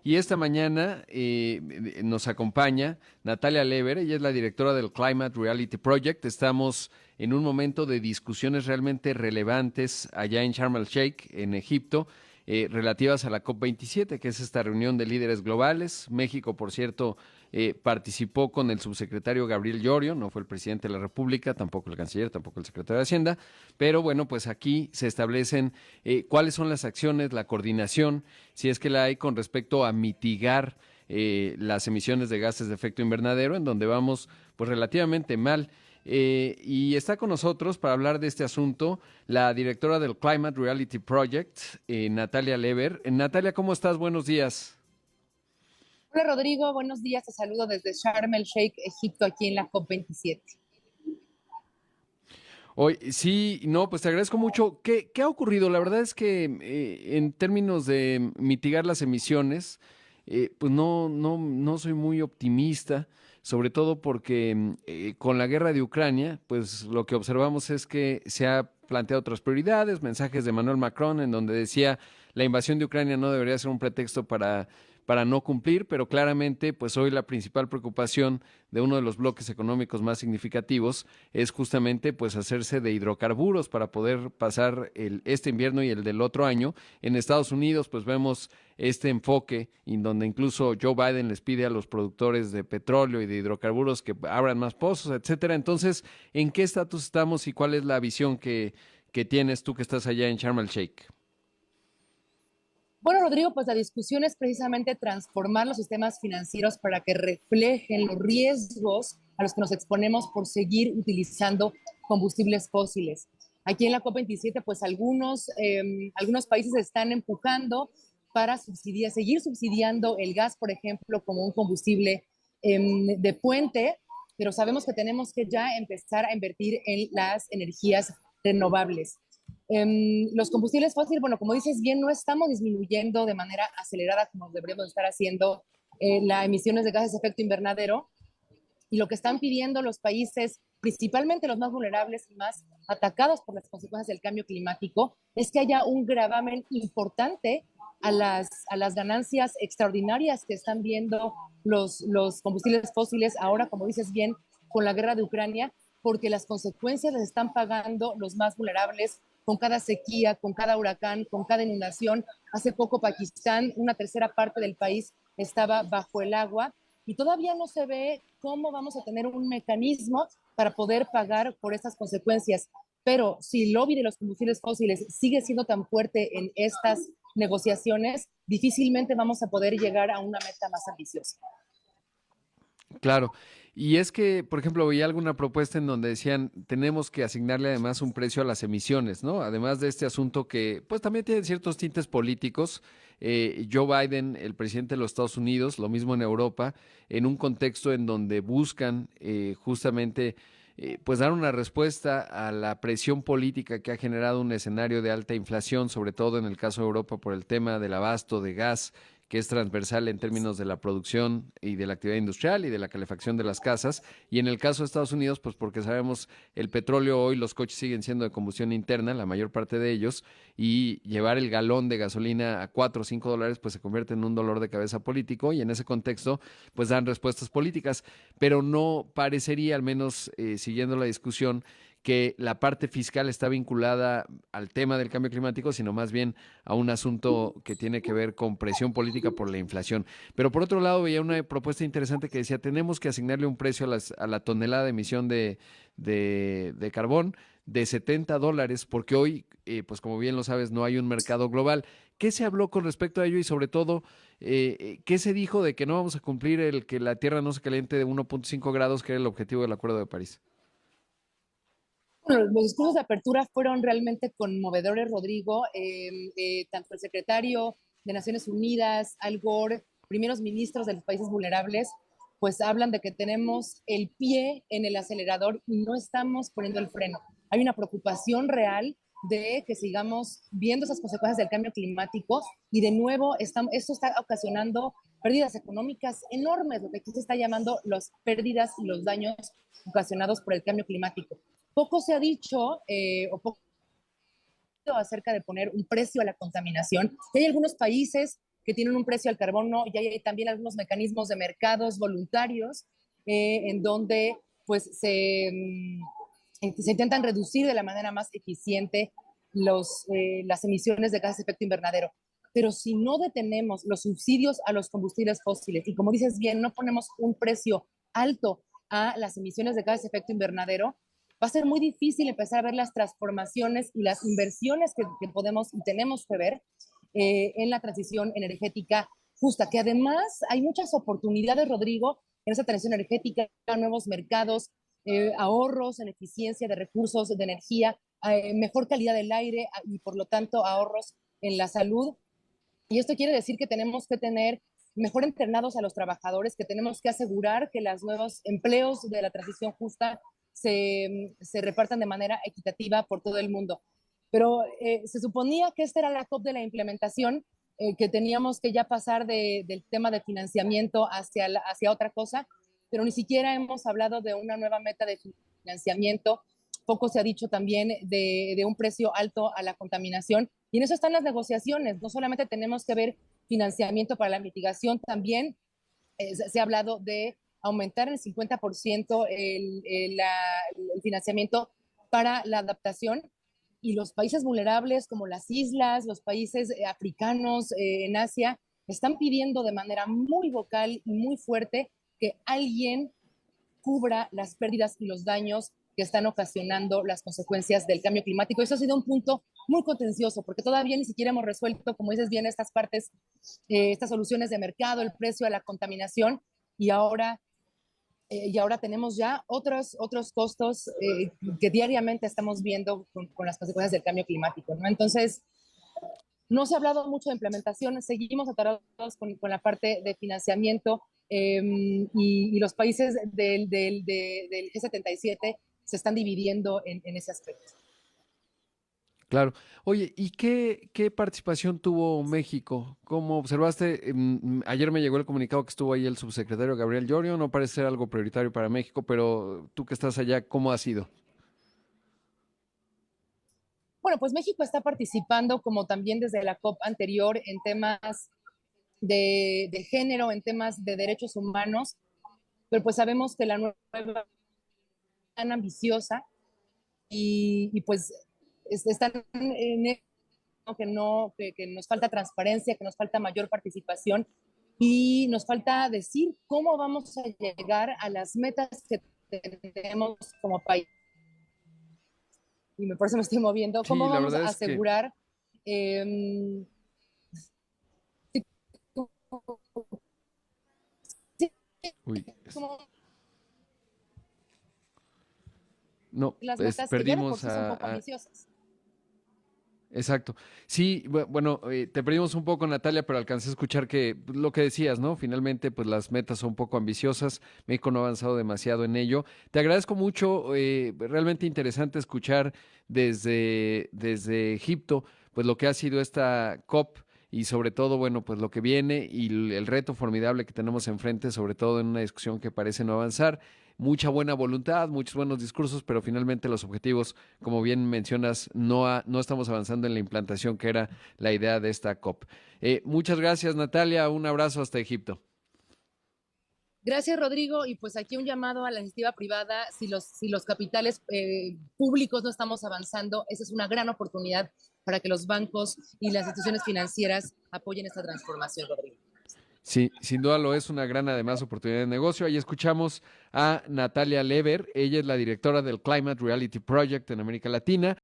Y esta mañana nos acompaña Natalia Lever, ella es la directora del Climate Reality Project. Estamos en un momento de discusiones realmente relevantes allá en Sharm el Sheikh, en Egipto, relativas a la COP27, que es esta reunión de líderes globales. México, por cierto, participó con el subsecretario Gabriel Llorio, no fue el presidente de la República, tampoco el canciller, tampoco el secretario de Hacienda, pero bueno, pues aquí se establecen cuáles son las acciones, la coordinación, si es que la hay con respecto a mitigar las emisiones de gases de efecto invernadero, en donde vamos pues relativamente mal. Y está con nosotros para hablar de este asunto la directora del Climate Reality Project, Natalia Lever. Natalia, ¿cómo estás? Buenos días. Hola Rodrigo, buenos días, te saludo desde Sharm el Sheikh, Egipto, aquí en la COP27. Hoy, sí, no, pues te agradezco mucho. ¿Qué ha ocurrido? La verdad es que en términos de mitigar las emisiones, pues no soy muy optimista, sobre todo porque con la guerra de Ucrania, pues lo que observamos es que se ha planteado otras prioridades, mensajes de Emmanuel Macron en donde decía la invasión de Ucrania no debería ser un pretexto para no cumplir, pero claramente, pues hoy la principal preocupación de uno de los bloques económicos más significativos es justamente pues hacerse de hidrocarburos para poder pasar este invierno y el del otro año. En Estados Unidos pues vemos este enfoque en donde incluso Joe Biden les pide a los productores de petróleo y de hidrocarburos que abran más pozos, etcétera. Entonces, ¿en qué estatus estamos y cuál es la visión que tienes tú que estás allá en Sharm el Sheikh? Bueno, Rodrigo, pues la discusión es precisamente transformar los sistemas financieros para que reflejen los riesgos a los que nos exponemos por seguir utilizando combustibles fósiles. Aquí en la COP27, pues algunos países están empujando para seguir subsidiando el gas, por ejemplo, como un combustible de puente, pero sabemos que tenemos que ya empezar a invertir en las energías renovables. Los combustibles fósiles, bueno, como dices bien, no estamos disminuyendo de manera acelerada como deberíamos estar haciendo las emisiones de gases de efecto invernadero, y lo que están pidiendo los países, principalmente los más vulnerables y más atacados por las consecuencias del cambio climático, es que haya un gravamen importante a las ganancias extraordinarias que están viendo los combustibles fósiles ahora, como dices bien, con la guerra de Ucrania, porque las consecuencias las están pagando los más vulnerables con cada sequía, con cada huracán, con cada inundación. Hace poco Pakistán, una tercera parte del país estaba bajo el agua, y todavía no se ve cómo vamos a tener un mecanismo para poder pagar por estas consecuencias. Pero si el lobby de los combustibles fósiles sigue siendo tan fuerte en estas negociaciones, difícilmente vamos a poder llegar a una meta más ambiciosa. Claro. Y es que, por ejemplo, veía alguna propuesta en donde decían, tenemos que asignarle además un precio a las emisiones, ¿no? Además de este asunto que, pues también tiene ciertos tintes políticos. Joe Biden, el presidente de los Estados Unidos, lo mismo en Europa, en un contexto en donde buscan justamente, pues dar una respuesta a la presión política que ha generado un escenario de alta inflación, sobre todo en el caso de Europa por el tema del abasto de gas que es transversal en términos de la producción y de la actividad industrial y de la calefacción de las casas. Y en el caso de Estados Unidos, pues porque sabemos el petróleo hoy, los coches siguen siendo de combustión interna, la mayor parte de ellos, y llevar el galón de gasolina a 4 o 5 dólares, pues se convierte en un dolor de cabeza político y en ese contexto, pues dan respuestas políticas. Pero no parecería, al menos siguiendo la discusión, que la parte fiscal está vinculada al tema del cambio climático, sino más bien a un asunto que tiene que ver con presión política por la inflación. Pero por otro lado, veía una propuesta interesante que decía, tenemos que asignarle un precio a la tonelada de emisión de carbón de $70, porque hoy, pues como bien lo sabes, no hay un mercado global. ¿Qué se habló con respecto a ello y sobre todo, qué se dijo de que no vamos a cumplir el que la Tierra no se caliente de 1.5 grados, que era el objetivo del Acuerdo de París? Bueno, los discursos de apertura fueron realmente conmovedores, Rodrigo. Tanto el secretario de Naciones Unidas, Al Gore, primeros ministros de los países vulnerables, pues hablan de que tenemos el pie en el acelerador y no estamos poniendo el freno. Hay una preocupación real de que sigamos viendo esas consecuencias del cambio climático, y de nuevo esto está ocasionando pérdidas económicas enormes, lo que aquí se está llamando las pérdidas y los daños ocasionados por el cambio climático. Poco se ha dicho o poco acerca de poner un precio a la contaminación. Y hay algunos países que tienen un precio al carbono, y hay también algunos mecanismos de mercados voluntarios en donde pues se intentan reducir de la manera más eficiente las emisiones de gases de efecto invernadero. Pero si no detenemos los subsidios a los combustibles fósiles y, como dices bien, no ponemos un precio alto a las emisiones de gases de efecto invernadero, va a ser muy difícil empezar a ver las transformaciones y las inversiones que podemos y tenemos que ver en la transición energética justa, que además hay muchas oportunidades, Rodrigo, en esa transición energética, nuevos mercados, ahorros en eficiencia de recursos de energía, mejor calidad del aire y por lo tanto ahorros en la salud. Y esto quiere decir que tenemos que tener mejor entrenados a los trabajadores, que tenemos que asegurar que los nuevos empleos de la transición justa se repartan de manera equitativa por todo el mundo. Pero se suponía que esta era la COP de la implementación, que teníamos que ya pasar del tema de financiamiento hacia otra cosa, pero ni siquiera hemos hablado de una nueva meta de financiamiento. Poco se ha dicho también de un precio alto a la contaminación, y en eso están las negociaciones. No solamente tenemos que ver financiamiento para la mitigación, también se ha hablado de aumentar en el 50% el financiamiento para la adaptación, y los países vulnerables como las islas, los países africanos en Asia, están pidiendo de manera muy vocal y muy fuerte que alguien cubra las pérdidas y los daños que están ocasionando las consecuencias del cambio climático. Eso ha sido un punto muy contencioso, porque todavía ni siquiera hemos resuelto, como dices bien, estas partes, estas soluciones de mercado, el precio de la contaminación, y ahora tenemos ya otros costos que diariamente estamos viendo con las consecuencias del cambio climático, ¿no? Entonces, no se ha hablado mucho de implementación, seguimos atorados con la parte de financiamiento, y los países del G77 se están dividiendo en ese aspecto. Claro. Oye, ¿y qué participación tuvo México? ¿Cómo observaste? Ayer me llegó el comunicado que estuvo ahí el subsecretario Gabriel Llorio, no parece ser algo prioritario para México, pero tú que estás allá, ¿cómo ha sido? Bueno, pues México está participando, como también desde la COP anterior, en temas de género, en temas de derechos humanos, pero pues sabemos que la nueva es tan ambiciosa y pues están en que no, que nos falta transparencia, que nos falta mayor participación, y nos falta decir cómo vamos a llegar a las metas que tenemos como país. Y por eso me estoy moviendo. ¿Cómo Sí, la vamos verdad a es que, asegurar eh, uy, cómo no, las metas que ya de por perdimos sí son poco ambiciosas? exacto. Sí, bueno, te perdimos un poco, Natalia, pero alcancé a escuchar que pues, lo que decías, ¿no? Finalmente, pues las metas son un poco ambiciosas. México no ha avanzado demasiado en ello. Te agradezco mucho, realmente interesante escuchar desde Egipto, pues lo que ha sido esta COP y sobre todo, bueno, pues lo que viene y el reto formidable que tenemos enfrente, sobre todo en una discusión que parece no avanzar. Mucha buena voluntad, muchos buenos discursos, pero finalmente los objetivos, como bien mencionas, no estamos avanzando en la implantación que era la idea de esta COP. Muchas gracias, Natalia. Un abrazo hasta Egipto. Gracias, Rodrigo. Y pues aquí un llamado a la iniciativa privada. Si los capitales públicos no estamos avanzando, esa es una gran oportunidad para que los bancos y las instituciones financieras apoyen esta transformación, Rodrigo. Sí, sin duda lo es una gran, además, oportunidad de negocio. Ahí escuchamos a Natalia Lever. Ella es la directora del Climate Reality Project en América Latina.